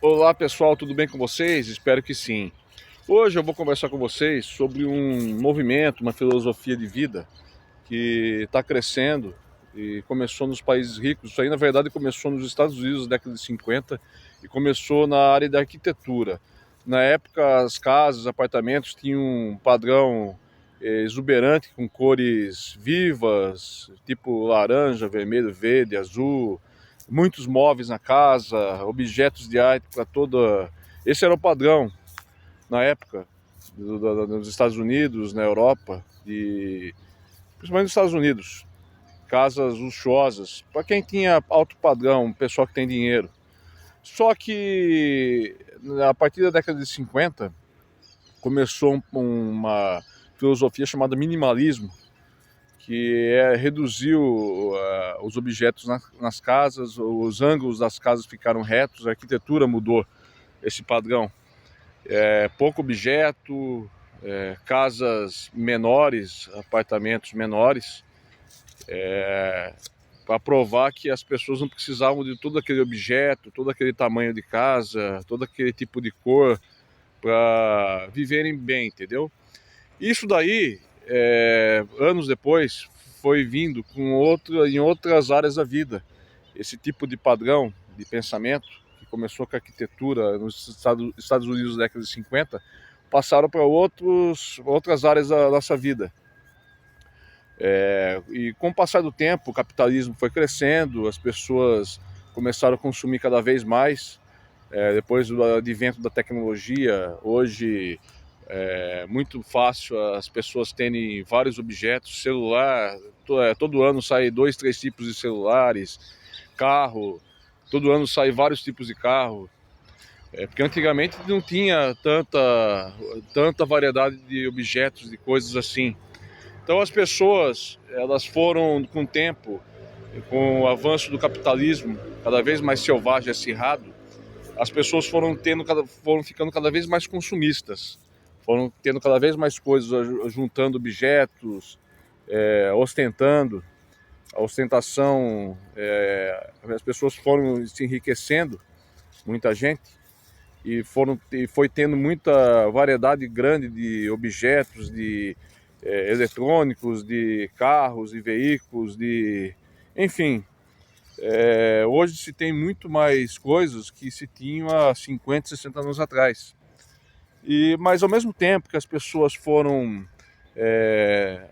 Olá pessoal, tudo bem com vocês? Espero que sim. Hoje eu vou conversar com vocês sobre um movimento, uma filosofia de vida que está crescendo e começou nos países ricos. Isso aí, na verdade, começou nos Estados Unidos na década de 50 e começou na área da arquitetura. Na época, as casas, apartamentos tinham um padrão exuberante com cores vivas, tipo laranja, vermelho, verde, azul, muitos móveis na casa, objetos de arte para toda. Esse era o padrão na época nos Estados Unidos, na Europa e principalmente nos Estados Unidos. Casas luxuosas para quem tinha alto padrão, pessoal que tem dinheiro. Só que a partir da década de 50 começou uma filosofia chamada minimalismo, que reduziu os objetos nas casas, os ângulos das casas ficaram retos, a arquitetura mudou esse padrão. Pouco objeto, casas menores, apartamentos menores, para provar que as pessoas não precisavam de todo aquele objeto, todo aquele tamanho de casa, todo aquele tipo de cor para viverem bem, entendeu? Isso daí, anos depois, foi vindo em outras áreas da vida. Esse tipo de padrão de pensamento, que começou com a arquitetura nos Estados Unidos na década de 50, passaram para outras áreas da nossa vida. E com o passar do tempo, o capitalismo foi crescendo, as pessoas começaram a consumir cada vez mais. Depois do advento da tecnologia, hoje é muito fácil as pessoas terem vários objetos, celular, todo ano sai 2, 3 tipos de celulares, carro, todo ano sai vários tipos de carro, porque antigamente não tinha tanta variedade de objetos, de coisas assim. Então as pessoas, elas foram com o tempo, com o avanço do capitalismo, cada vez mais selvagem e acirrado, as pessoas foram ficando cada vez mais consumistas, foram tendo cada vez mais coisas, juntando objetos, ostentando. A ostentação, as pessoas foram se enriquecendo, muita gente, e foi tendo muita variedade grande de objetos, de eletrônicos, de carros e veículos, enfim. Hoje se tem muito mais coisas que se tinham há 50, 60 anos atrás. Mas ao mesmo tempo que as pessoas foram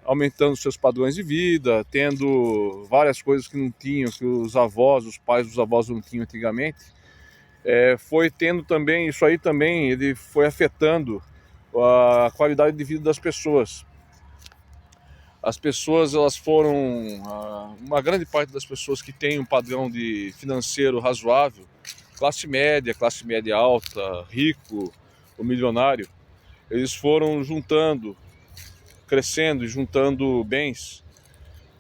aumentando seus padrões de vida, tendo várias coisas que não tinham, que os pais dos avós não tinham antigamente, foi tendo também, isso aí também, ele foi afetando a qualidade de vida das pessoas. As pessoas, elas foram, uma grande parte das pessoas que tem um padrão de financeiro razoável, classe média alta, rico, o milionário, eles foram juntando, crescendo e juntando bens.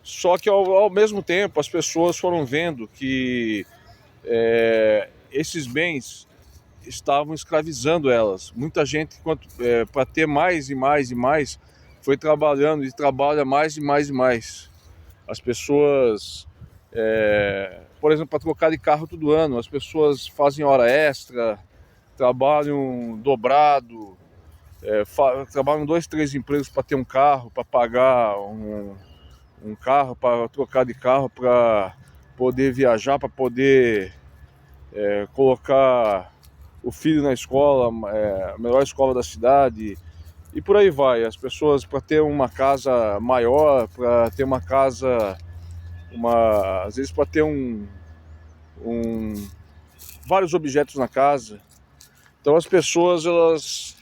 Só que ao mesmo tempo as pessoas foram vendo que esses bens estavam escravizando elas. Muita gente, para ter mais e mais e mais, foi trabalhando e trabalha mais e mais e mais. As pessoas, por exemplo, para trocar de carro todo ano, as pessoas fazem hora extra, trabalham dobrado, trabalham 2, 3 empregos para ter um carro, para pagar um carro, para trocar de carro, para poder viajar, para poder colocar o filho na escola, a melhor escola da cidade, e por aí vai. As pessoas, para ter uma casa maior, para ter uma casa, às vezes para ter vários objetos na casa. Então as pessoas, elas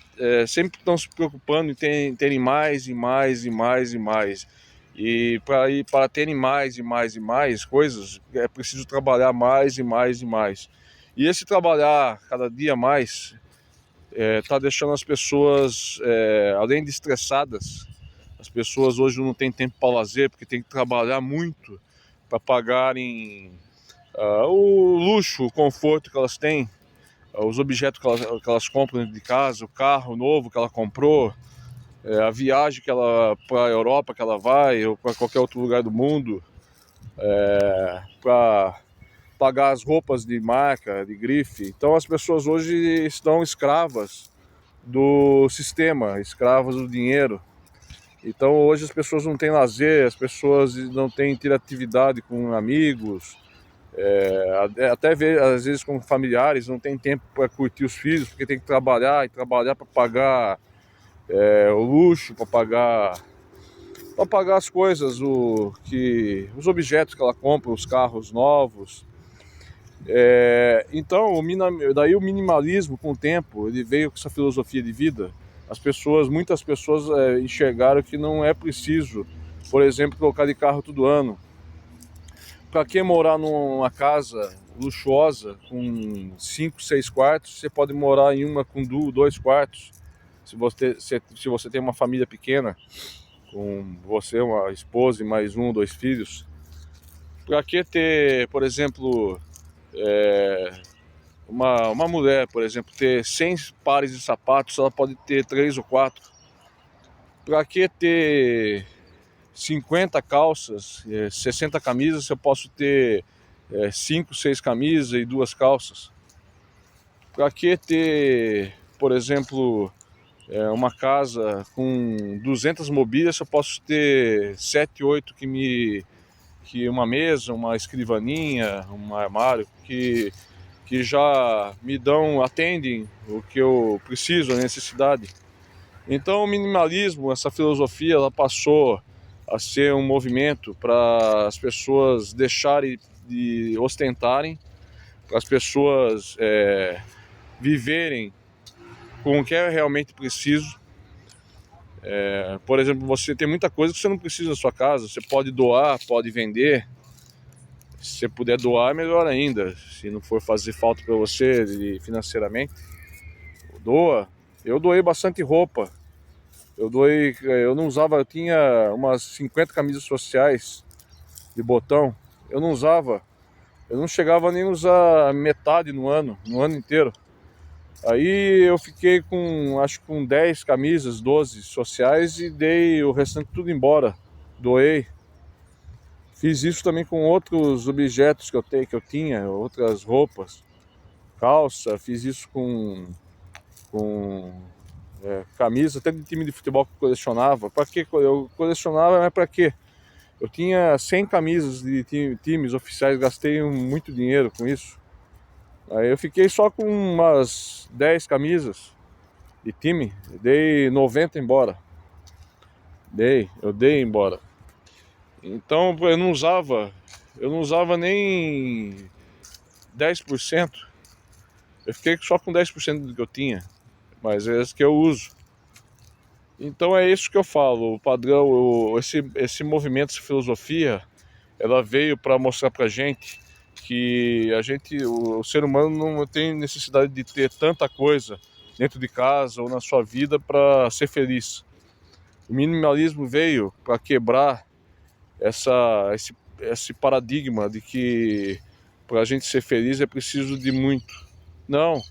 sempre estão se preocupando em terem mais e mais e mais e mais. E para terem mais e mais e mais coisas, é preciso trabalhar mais e mais e mais. E esse trabalhar cada dia mais está deixando as pessoas, além de estressadas, as pessoas hoje não têm tempo para lazer, porque tem que trabalhar muito para pagarem o luxo, o conforto que elas têm, os objetos que elas compram dentro de casa, o carro novo que ela comprou, a viagem para a Europa que ela vai, ou para qualquer outro lugar do mundo, para pagar as roupas de marca, de grife. Então as pessoas hoje estão escravas do sistema, escravas do dinheiro. Então hoje as pessoas não têm lazer, as pessoas não têm interatividade com amigos, até às vezes com familiares, não tem tempo para curtir os filhos, porque tem que trabalhar e trabalhar para pagar o luxo, para pagar as coisas, os objetos que ela compra, os carros novos. Então, daí o minimalismo, com o tempo, ele veio com essa filosofia de vida. Muitas pessoas enxergaram que não é preciso, por exemplo, trocar de carro todo ano. Para que morar numa casa luxuosa com 5, 6 quartos? Você pode morar em uma com 2 quartos. Se você tem uma família pequena, com você, uma esposa e mais 1 ou 2 filhos. Para que ter, por exemplo, uma mulher, por exemplo, ter 100 pares de sapatos, ela pode ter 3 ou 4. Para que ter 50 calças, 60 camisas, se eu posso ter 5, 6 camisas e 2 calças? Para que ter, por exemplo, uma casa com 200 mobílias, se eu posso ter 7, 8 que uma mesa, uma escrivaninha, um armário, que já atendem o que eu preciso, a necessidade. Então o minimalismo, essa filosofia, ela passou a ser um movimento para as pessoas deixarem de ostentarem, para as pessoas viverem com o que é realmente preciso. Por exemplo, você tem muita coisa que você não precisa na sua casa, você pode doar, pode vender. Se você puder doar, melhor ainda. Se não for fazer falta para você financeiramente, doa. Eu doei bastante roupa. Eu não usava, eu tinha umas 50 camisas sociais de botão. Eu não usava. Eu não chegava nem a usar metade no ano inteiro. Aí eu fiquei acho que com 10 camisas, 12 sociais e dei o restante tudo embora. Doei. Fiz isso também com outros objetos que eu tinha, outras roupas, calça. Fiz isso com camisa, até de time de futebol que eu colecionava. Para que eu colecionava, mas para quê? Eu tinha 100 camisas de times oficiais, gastei muito dinheiro com isso. Aí eu fiquei só com umas 10 camisas de time, dei 90 embora. Eu dei embora. Então eu não usava nem 10%. Eu fiquei só com 10% do que eu tinha, mas é isso que eu uso. Então é isso que eu falo, o padrão, esse movimento, essa filosofia, ela veio para mostrar pra gente que o ser humano não tem necessidade de ter tanta coisa dentro de casa ou na sua vida para ser feliz. O minimalismo veio para quebrar esse paradigma de que para a gente ser feliz é preciso de muito. Não,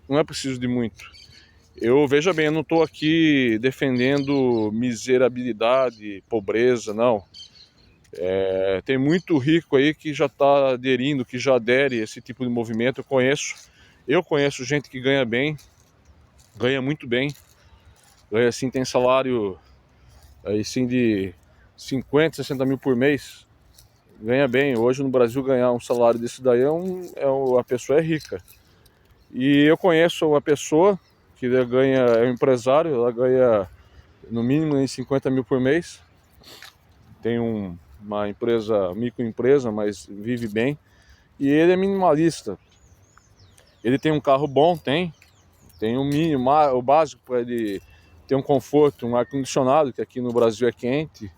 não é preciso de muito. Veja bem, eu não estou aqui defendendo miserabilidade, pobreza, não. Tem muito rico aí que já está aderindo, que já adere a esse tipo de movimento. Eu conheço gente que ganha bem, ganha muito bem, ganha assim, tem salário aí sim de 50, 60 mil por mês, ganha bem. Hoje no Brasil ganhar um salário desse daí a pessoa é rica. E eu conheço uma pessoa que é um empresário, ela ganha no mínimo 50 mil por mês, tem uma empresa, microempresa, mas vive bem, e ele é minimalista. Ele tem um carro bom, tem um mínimo, o básico para ele ter um conforto, um ar-condicionado, que aqui no Brasil é quente,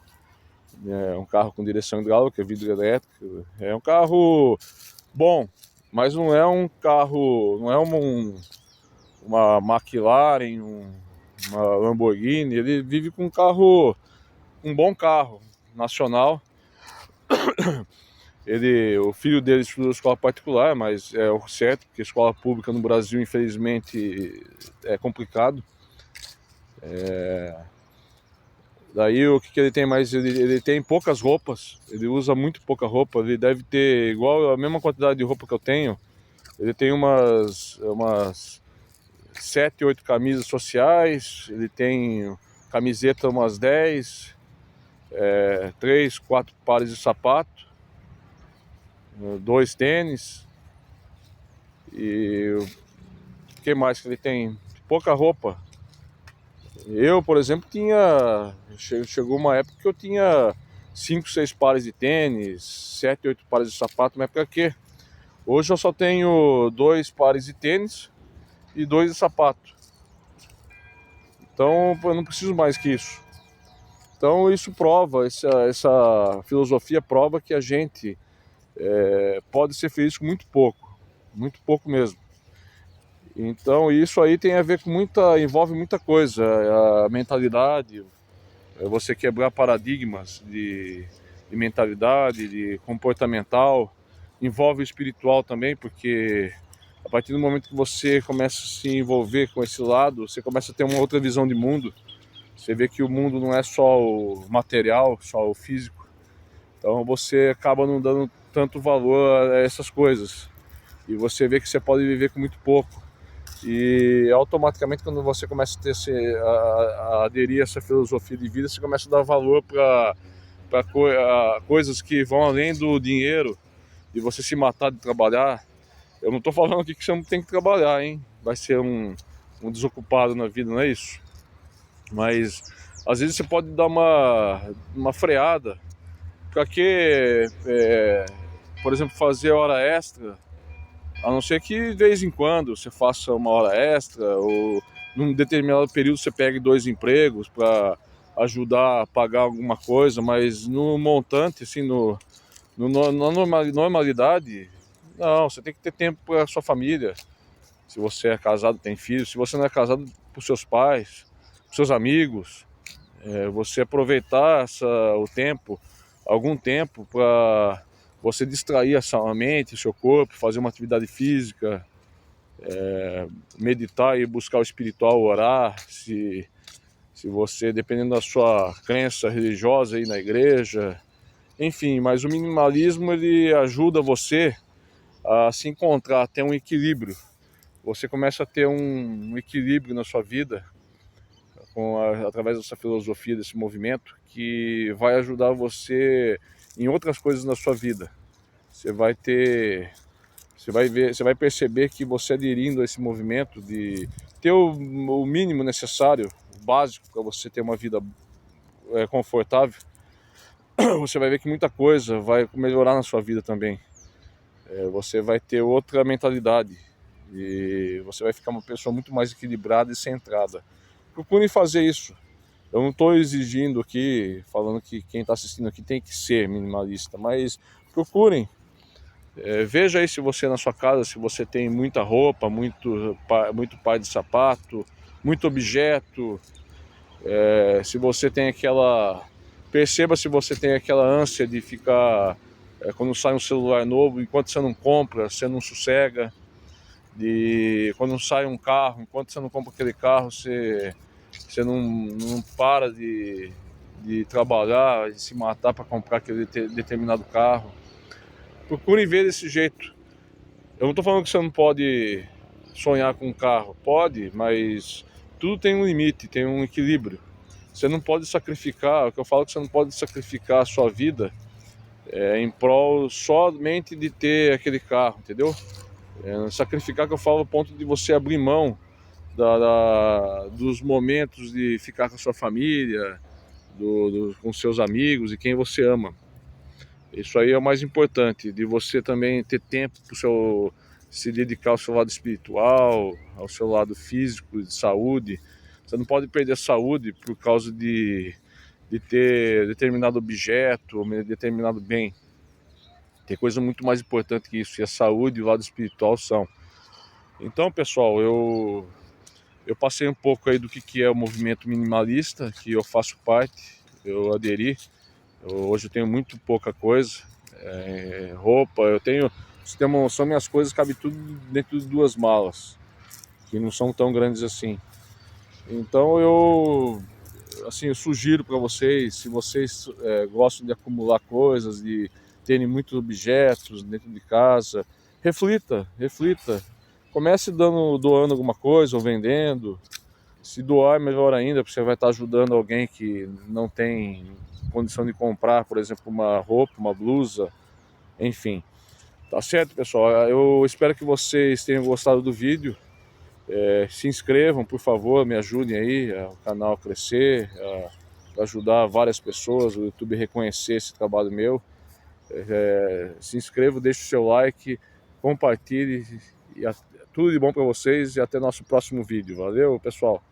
um carro com direção hidráulica, vidro elétrico, é um carro bom, mas não é um carro, não é uma McLaren, uma Lamborghini. Ele vive com um bom carro nacional. O filho dele estuda escola particular, mas é o certo, porque escola pública no Brasil, infelizmente, é complicado. Daí o que ele tem mais? Ele tem poucas roupas, ele usa muito pouca roupa, ele deve ter igual a mesma quantidade de roupa que eu tenho. Ele tem umas 7, 8 camisas sociais, ele tem camiseta umas 10, 3, 4 pares de sapato, 2 tênis. E o que mais que ele tem? Pouca roupa. Eu, por exemplo, chegou uma época que eu tinha 5, 6 pares de tênis, 7, 8 pares de sapato, mas pra quê? Hoje eu só tenho 2 pares de tênis e 2 de sapato. Então eu não preciso mais que isso. Então isso prova, essa filosofia prova que a gente pode ser feliz com muito pouco mesmo. Então isso aí tem a ver com envolve muita coisa, a mentalidade, você quebrar paradigmas de mentalidade, de comportamental, envolve o espiritual também, porque a partir do momento que você começa a se envolver com esse lado, você começa a ter uma outra visão de mundo. Você vê que o mundo não é só o material, só o físico. Então você acaba não dando tanto valor a essas coisas. E você vê que você pode viver com muito pouco. E automaticamente, quando você começa a aderir a essa filosofia de vida, você começa a dar valor para coisas que vão além do dinheiro, de você se matar de trabalhar. Eu não estou falando aqui que você não tem que trabalhar, hein? Vai ser um desocupado na vida, não é isso? Mas às vezes você pode dar uma freada. Para que, por exemplo, fazer hora extra? A não ser que de vez em quando você faça uma hora extra ou num determinado período você pegue 2 empregos para ajudar a pagar alguma coisa, mas no montante, assim, na normalidade, não, você tem que ter tempo para sua família. Se você é casado, tem filhos. Se você não é casado, para os seus pais, para seus amigos. Você aproveitar o tempo, algum tempo para você distrair a sua mente, o seu corpo, fazer uma atividade física, meditar e buscar o espiritual, orar. Se você, dependendo da sua crença religiosa, ir na igreja, enfim. Mas o minimalismo ele ajuda você a se encontrar, a ter um equilíbrio. Você começa a ter um equilíbrio na sua vida através dessa filosofia, desse movimento, que vai ajudar você em outras coisas na sua vida. Você vai ter, você vai perceber que você aderindo a esse movimento de ter o mínimo necessário, o básico para você ter uma vida confortável, você vai ver que muita coisa vai melhorar na sua vida também. Você vai ter outra mentalidade e você vai ficar uma pessoa muito mais equilibrada e centrada. Procure fazer isso. Eu não estou exigindo aqui, falando que quem está assistindo aqui tem que ser minimalista, mas procurem. Veja aí se você na sua casa, se você tem muita roupa, muito par de sapato, muito objeto, se você tem aquela... Perceba se você tem aquela ânsia de ficar, quando sai um celular novo, enquanto você não compra, você não sossega. Quando sai um carro, enquanto você não compra aquele carro, você não para de trabalhar, de se matar para comprar aquele determinado carro. Procurem ver desse jeito. Eu não estou falando que você não pode sonhar com um carro. Pode, mas tudo tem um limite, tem um equilíbrio. Você não pode sacrificar, o que eu falo é que você não pode sacrificar a sua vida em prol somente de ter aquele carro, entendeu? Sacrificar, que eu falo, ao ponto de você abrir mão dos momentos de ficar com a sua família, com seus amigos e quem você ama. Isso aí é o mais importante, de você também ter tempo para se dedicar ao seu lado espiritual, ao seu lado físico, de saúde. Você não pode perder a saúde por causa de ter determinado objeto ou determinado bem. Tem coisa muito mais importante que isso, e a saúde e o lado espiritual são. Então, pessoal, eu passei um pouco aí do que é o movimento minimalista, que eu faço parte, eu aderi. Hoje eu tenho muito pouca coisa, roupa, são minhas coisas, cabe tudo dentro de 2 malas, que não são tão grandes assim. Então assim, eu sugiro para vocês, se vocês gostam de acumular coisas, de terem muitos objetos dentro de casa, reflita, reflita. Comece doando alguma coisa ou vendendo. Se doar é melhor ainda, porque você vai estar ajudando alguém que não tem condição de comprar, por exemplo, uma roupa, uma blusa, enfim. Tá certo, pessoal? Eu espero que vocês tenham gostado do vídeo. Se inscrevam, por favor, me ajudem aí, o canal a crescer, a ajudar várias pessoas, o YouTube reconhecer esse trabalho meu. Se inscreva, deixe o seu like, compartilhe, tudo de bom para vocês e até nosso próximo vídeo. Valeu, pessoal!